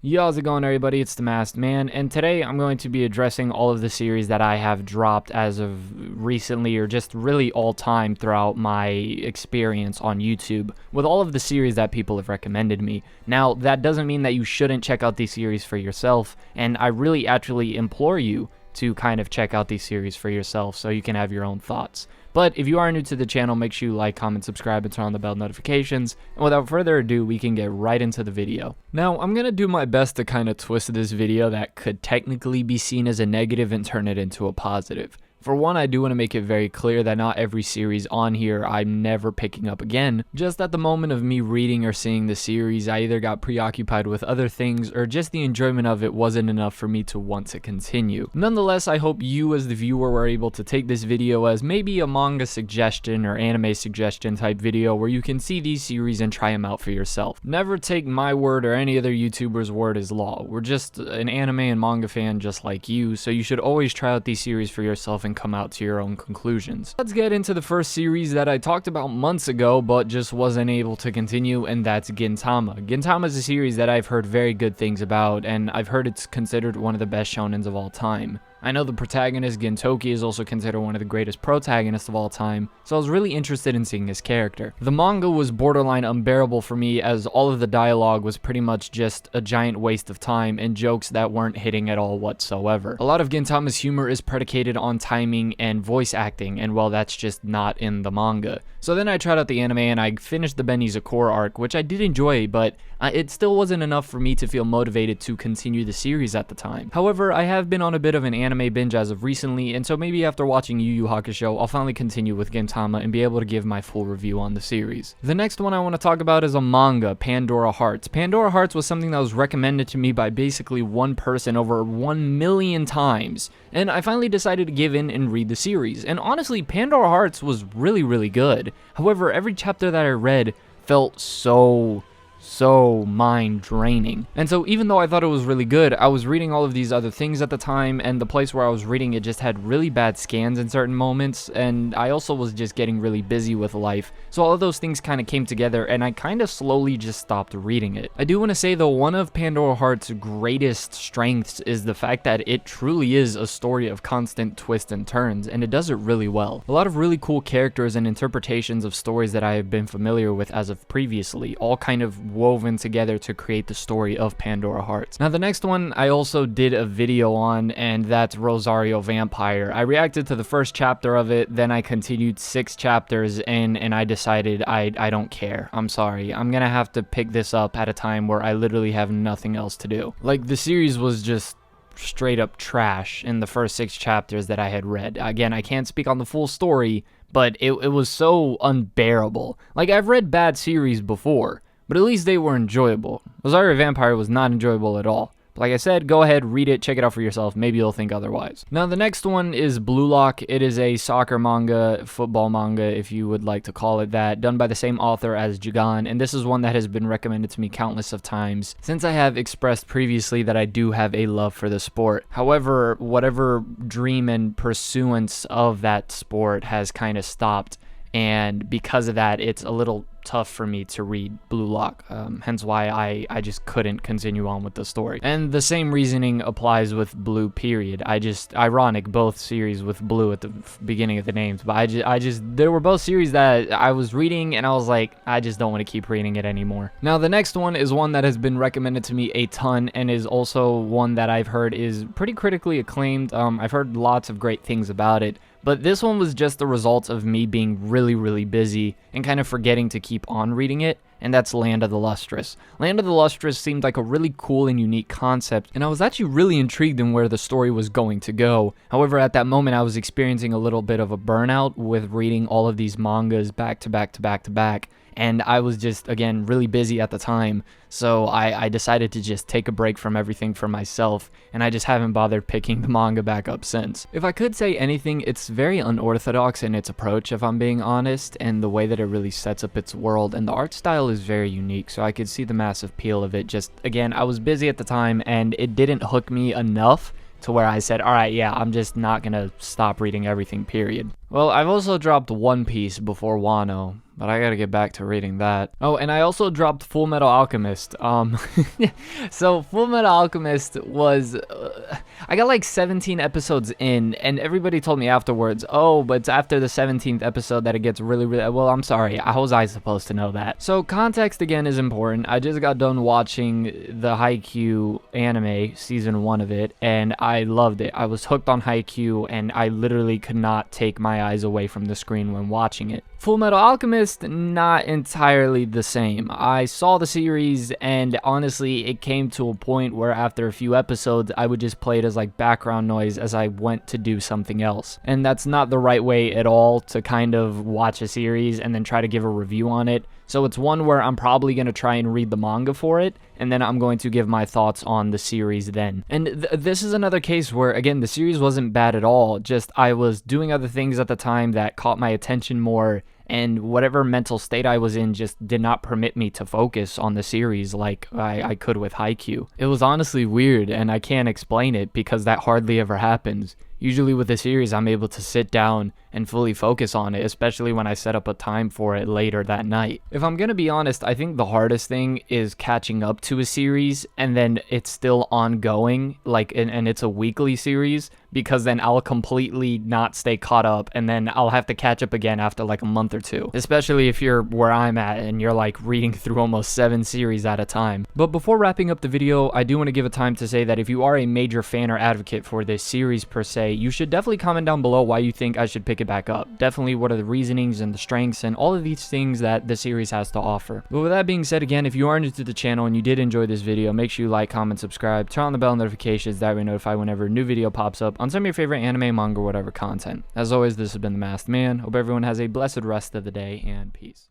Yo, how's it going, everybody? It's the Masked Man, and today I'm going to be addressing all of the series that I have dropped as of recently, or just really all time throughout my experience on YouTube, with all of the series that people have recommended me. Now, that doesn't mean that you shouldn't check out these series for yourself, and I really actually implore you to kind of check out these series for yourself so you can have your own thoughts. But if you are new to the channel, make sure you like, comment, subscribe, and turn on the bell notifications. And without further ado, we can get right into the video. Now, I'm going to do my best to kind of twist this video that could technically be seen as a negative and turn it into a positive. For one, I do want to make it very clear that not every series on here I'm never picking up again. Just at the moment of me reading or seeing the series, I either got preoccupied with other things or just the enjoyment of it wasn't enough for me to want to continue. Nonetheless, I hope you as the viewer were able to take this video as maybe a manga suggestion or anime suggestion type video where you can see these series and try them out for yourself. Never take my word or any other YouTuber's word as law. We're just an anime and manga fan just like you, so you should always try out these series for yourself and come out to your own conclusions. Let's get into the first series that I talked about months ago but just wasn't able to continue, and that's Gintama. Gintama is a series that I've heard very good things about, and I've heard it's considered one of the best shonens of all time. I know the protagonist, Gintoki, is also considered one of the greatest protagonists of all time, so I was really interested in seeing his character. The manga was borderline unbearable for me as all of the dialogue was pretty much just a giant waste of time and jokes that weren't hitting at all whatsoever. A lot of Gintama's humor is predicated on timing and voice acting, and well, that's just not in the manga. So then I tried out the anime and I finished the Benny Zakor arc, which I did enjoy, but it still wasn't enough for me to feel motivated to continue the series at the time. However, I have been on a bit of an anime binge as of recently, and so maybe after watching Yu Yu Hakusho, I'll finally continue with Gintama and be able to give my full review on the series. The next one I want to talk about is a manga, Pandora Hearts. Pandora Hearts was something that was recommended to me by basically one person over 1 million times, and I finally decided to give in and read the series. And honestly, Pandora Hearts was really good. However, every chapter that I read felt so mind draining. And so even though I thought it was really good, I was reading all of these other things at the time, and the place where I was reading it just had really bad scans in certain moments, and I also was just getting really busy with life. So all of those things kind of came together, and I kind of slowly just stopped reading it. I do want to say though, one of Pandora Hearts' greatest strengths is the fact that it truly is a story of constant twists and turns, and it does it really well. A lot of really cool characters and interpretations of stories that I have been familiar with as of previously, all kind of woven together to create the story of Pandora Hearts. Now the next one I also did a video on, and that's Rosario Vampire. I reacted to the first chapter of it, then I continued 6 chapters in, and I decided I don't care. I'm sorry. I'm gonna have to pick this up at a time where I literally have nothing else to do. Like, the series was just straight up trash in the first 6 chapters that I had read. Again, I can't speak on the full story, but it was so unbearable. Like, I've read bad series before, but at least they were enjoyable. Rosario Vampire was not enjoyable at all. But like I said, go ahead, read it, check it out for yourself. Maybe you'll think otherwise. Now, the next one is Bluelock. It is a soccer manga, football manga, if you would like to call it that, done by the same author as Jigan, and this is one that has been recommended to me countless of times, since I have expressed previously that I do have a love for the sport. However, whatever dream and pursuance of that sport has kind of stopped, and because of that, it's a little tough for me to read Bluelock, hence why I just couldn't continue on with the story. And the same reasoning applies with Blue, period. Ironic, both series with Blue at the beginning of the names, but there were both series that I was reading and I was like, I just don't want to keep reading it anymore. Now the next one is one that has been recommended to me a ton, and is also one that I've heard is pretty critically acclaimed. I've heard lots of great things about it, but this one was just the result of me being really busy and kind of forgetting to keep on reading it, and that's Land of the Lustrous. Land of the Lustrous seemed like a really cool and unique concept, and I was actually really intrigued in where the story was going to go. However, at that moment, I was experiencing a little bit of a burnout with reading all of these mangas back to back, and I was just, again, really busy at the time, so I decided to just take a break from everything for myself, and I just haven't bothered picking the manga back up since. If I could say anything, it's very unorthodox in its approach, if I'm being honest, and the way that it really sets up its world, and the art style is very unique, so I could see the massive appeal of it. Just, again, I was busy at the time, and it didn't hook me enough to where I said, alright, yeah, I'm just not gonna stop reading everything, period. Well, I've also dropped One Piece before Wano, but I gotta get back to reading that. Oh, and I also dropped Fullmetal Alchemist. So Fullmetal Alchemist was, I got like 17 episodes in, and everybody told me afterwards, oh, but it's after the 17th episode that it gets really, well, I'm sorry, how was I supposed to know that? So context again is important. I just got done watching the Haikyuu anime, season 1 of it, and I loved it. I was hooked on Haikyuu, and I literally could not take my eyes away from the screen when watching it. Fullmetal Alchemist, not entirely the same. I saw the series, and honestly, it came to a point where after a few episodes, I would just play it as like background noise as I went to do something else. And that's not the right way at all to kind of watch a series and then try to give a review on it. So it's one where I'm probably going to try and read the manga for it, and then I'm going to give my thoughts on the series then. And this is another case where, again, the series wasn't bad at all, just I was doing other things at the time that caught my attention more, and whatever mental state I was in just did not permit me to focus on the series like I could with Haikyuu. It was honestly weird, and I can't explain it because that hardly ever happens. Usually with a series, I'm able to sit down and fully focus on it, especially when I set up a time for it later that night. If I'm gonna be honest, I think the hardest thing is catching up to a series and then it's still ongoing, like, and it's a weekly series, because then I'll completely not stay caught up and then I'll have to catch up again after like a month or two, especially if you're where I'm at and you're like reading through almost 7 series at a time. But before wrapping up the video, I do want to give a time to say that if you are a major fan or advocate for this series per se, you should definitely comment down below why you think I should pick it back up. Definitely what are the reasonings and the strengths and all of these things that the series has to offer. But with that being said, again, if you are new to the channel and you did enjoy this video, make sure you like, comment, subscribe, turn on the bell notifications, that way you're notified whenever a new video pops up on some of your favorite anime, manga, whatever content. As always, this has been The Masked Man. Hope everyone has a blessed rest of the day, and peace.